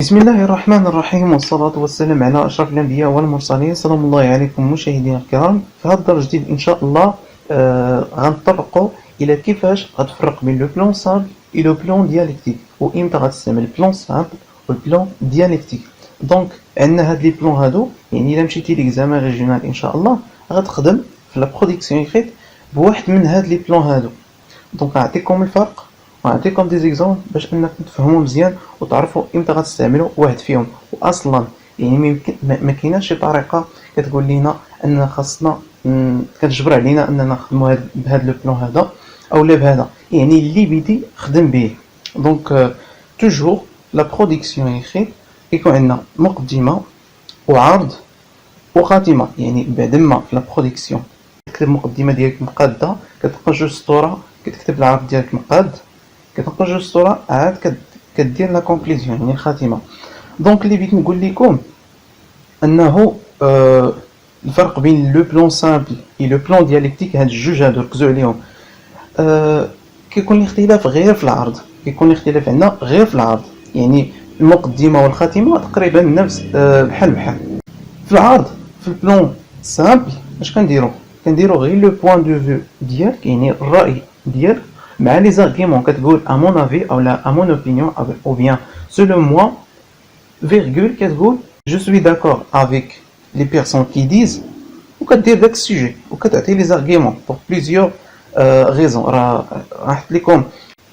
بسم الله الرحمن الرحيم، والصلاة والسلام على أشرف الأنبياء والمرسلين. سلام الله عليكم مشاهدينا الكرام. في هذا الدرس الجديد إن شاء الله غنطرقوا إلى كيفاش غتفرق بين لو بلون سامبل و لو بلون ديالكتيك، وإمتى غتستعمل البلون سامبل والبلون ديالكتيك. دونك عندنا هاد لي بلون هادو، يعني إلا مشيتي ليكزامان ريجيونال إن شاء الله غتخدم في لا برودكسيون إيكريت بواحد من هاد لي بلون هادو. دونك غنعطيكم الفرق ونعطيكم دي زيكزامبل باش انكم تفهموا مزيان وتعرفوا امتى غتستعملوا واحد فيهم. واصلا يعني ما كايناش شي طريقه كتقول لنا اننا خاصنا كتجبر علينا اننا نخدموا بهذا لو بلون هذا او لا بهذا، يعني اللي بدي خدم به. دونك توجور لا برودكسيون ايكريت كيكون عندنا مقدمه وعرض وخاتمه. يعني بعد ما في لا برودكسيون كتكتب المقدمه ديالك مقاده، كتبقى جوج سطور كتكتب العرض ديالك مقاد، كتبقى جوج سطور عاد كدير لا كونكلوزيون يعني الخاتمه. دونك اللي بغيت نقول لكم انه الفرق بين لو بلون سامبل و لو بلون ديالكتيك، هاد الجوج هادو ركزوا عليهم. كيكون الاختلاف غير في العرض، كيكون الاختلاف عندنا غير في العرض، يعني المقدمه والخاتمه تقريبا نفس بحال بحال. في العرض في البلون سامبل اش كنديرو غير لو بوين دو فيو ديالك، يعني الراي ديالك مع لي زارغيمون، كتقول ا مون افي او لا ا مون اوبينيون او بيان سولو موا فيرغول، كتقول جو سوي داكور افيك لي بيرسون كي ديز، وكدير داك السوجي وكتعطي لي زارغيمون بور بليزيور غيزون. راه حط لكم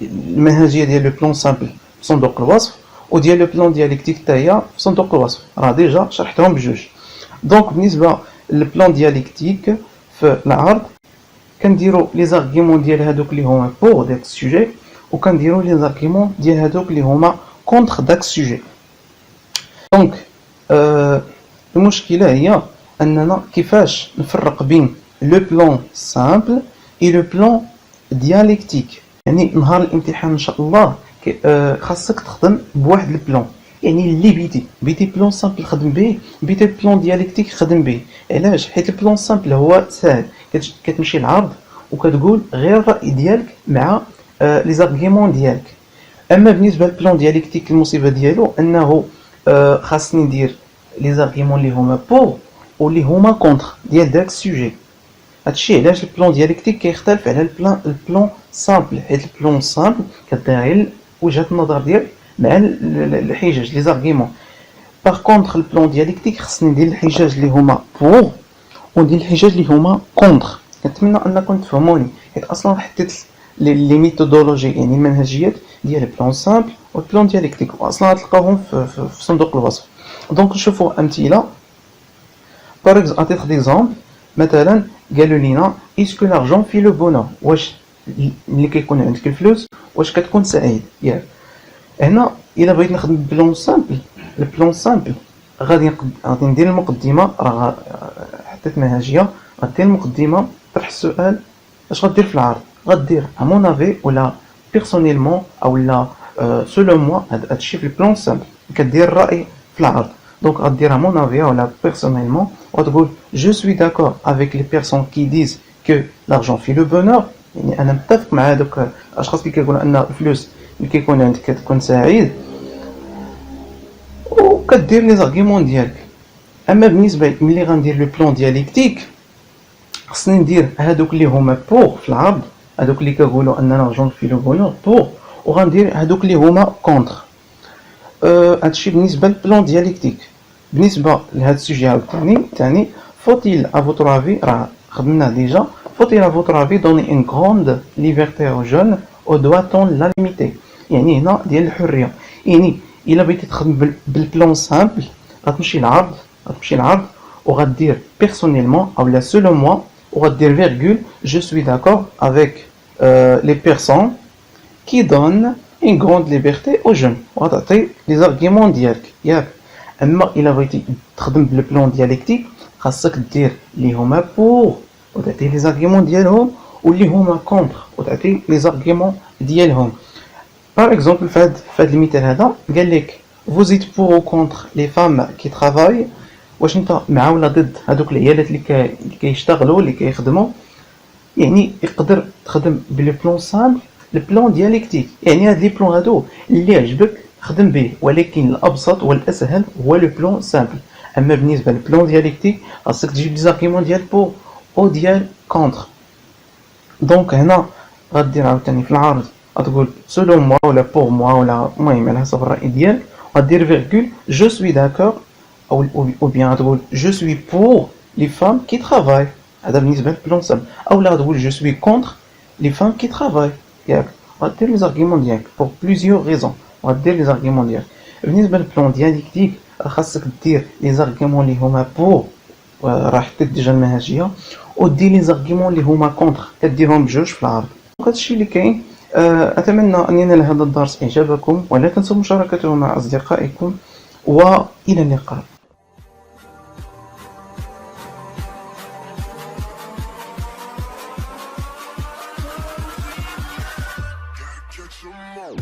المنهجيه ديال لو بلون سامبل في صندوق الوصف، وديال لو بلون ديالكتيك حتى هي في صندوق الوصف، راه ديجا شرحتهم بجوج. دونك بالنسبه للبلون ديالكتيك في العرض كنديروا لي زارغيمون ديال هادوك اللي هما بور داك السوجي، وكنديروا لي زارغيمون ديال هادوك اللي هما كونتر داك السوجي. دونك المشكله هي اننا كيفاش نفرق بين لو بلون سامبل اي لو بلون ديالكتيك. يعني نهار الامتحان ان شاء الله خاصك تخدم بواحد البلون، يعني اللي بيتي بلون سامبل خدم به، بيتي بلون ديالكتيك خدم به. علاش؟ حيت البلون سامبل هو ساهل، كتمشي العرض وكتقول غير الراي ديالك مع لي زارغيمون ديالك. اما بالنسبه للبلون ديالكتيك المصيبه ديالو انه خاصني ندير لي زارغيمون اللي هما بور واللي هما كونتر ديال داك السوجي. هادشي علاش البلون ديالكتيك كيختلف على البلون سامبل، حيت البلون سامبل كدير غير وجهه النظر ديالك مع الحجج لي زارغيمون. باغ كونتر البلون ديالكتيك خصني ندير الحجاج اللي هما بور وندير الحجاج اللي هما كونتر. كنتمنى انكم تفهموني، حيت اصلا حطيت لي ميثودولوجي يعني المنهجيات ديال البلون سامبل والبلون ديالكتيك، واصلا غتلقاوهم في صندوق الوصف. دونك نشوفوا امثله. باغ اكزومبل مثلا قالوا لينا اسكو لارجون في لو بونور، واش ملي كيكون عندك الفلوس واش كتكون سعيد؟ ياك. هنا الا بغيت نخدم بلون سامبل، البلون سامبل غادي ندير المقدمه، راه حطيت منهجيه، غدير المقدمه طرح السؤال. اش غدير في العرض؟ غدير ا مون افي ولا بيرسونيلمون او لا سولو موا. هادشي في البلون سامبل كدير الراي في العرض. دونك غدير ا مون افي ولا بيرسونيلمون وتقول جو سوي داكور افيك لي بيرسون كي ديز كو لارجون في لو بونور، يعني انا متفق مع هذوك الاشخاص اللي كيقولوا ان الفلوس اللي كيكون عندك كتكون سعيد، وكدير لي زارغيمون ديالك. اما بالنسبه ملي غندير لو بلون ديالكتيك خصني ندير هادوك اللي هما بور في العرض، هادوك اللي كيقولوا اننا لارجون في لو بونور بور، وغندير هادوك اللي هما كونتر. هادشي بالنسبه للبلون ديالكتيك. بالنسبه لهاد السوجي عاوتاني faut-il à votre avis، راه خدمنا ديجا، faut-il à votre avis donner une grande liberté aux jeunes ou doit-on la limiter؟ يعني هنا ديال الحريه، يعني الا بغيتي تخدم بالبلون سامبل غتمشي العرض وغدير بيرسونيلمون او لا سولو موا وغدير فيرغول جو سوي داكور افيك لي بيرسون كي دون une grande liberté aux jeunes، وغتعطي لي زارغيمون ديالك ياك. اما الا بغيتي تخدم بالبلون ديالكتيك خاصك دير اللي هما بور وتعطي لي زارغيمون ديالهم، واللي هما كونتر وتعطي لي زارغيمون ديالهم. باغ اكزومبل في هذا المثال هذا قال لك vous êtes pour ou contre les femmes qui travaillent، واش انت مع ولا ضد هذوك العيالات اللي كيشتغلوا اللي كيخدموا؟ يعني يقدر تخدم بالبلون سامبل البلون ديالكتيك، يعني هاد لي بلون هادو اللي عجبك خدم به، ولكن الابسط والاسهل هو لو بلون سامبل. اما بالنسبه للبلون دياليكتيك خاصك تجيب لي زارغيمون ديال بو او ديال كونتر. دونك هنا غدير عاوتاني في العرض غتقول سولون موا ولا بور موا ولا المهم على حسب الراي ديالك، غدير فيرغول جو سوي داكور او بيان غتقول جو سوي بور لي فام كي ترافاي، هذا بالنسبه للبلون سامبل. او لا غتقول جو سوي كونتر لي فام كي ترافاي ياك. غدير لي زارغيمون ديالك بور بليزيور ريزون، غدير لي زارغيمون ديالك. بالنسبه للبلون دياليكتيك خاصك دير لي زارغيمون اللي هما بور، راه حطيت ديجا المنهجيه، ودير لي زارغيمون اللي هما كونتر كديرهم بجوج في العرض. هذا الشيء اللي كاين. اتمنى ان ينال هذا الدرس اعجابكم، ولا تنسوا مشاركته مع اصدقائكم، والى اللقاء. Catch 'em all.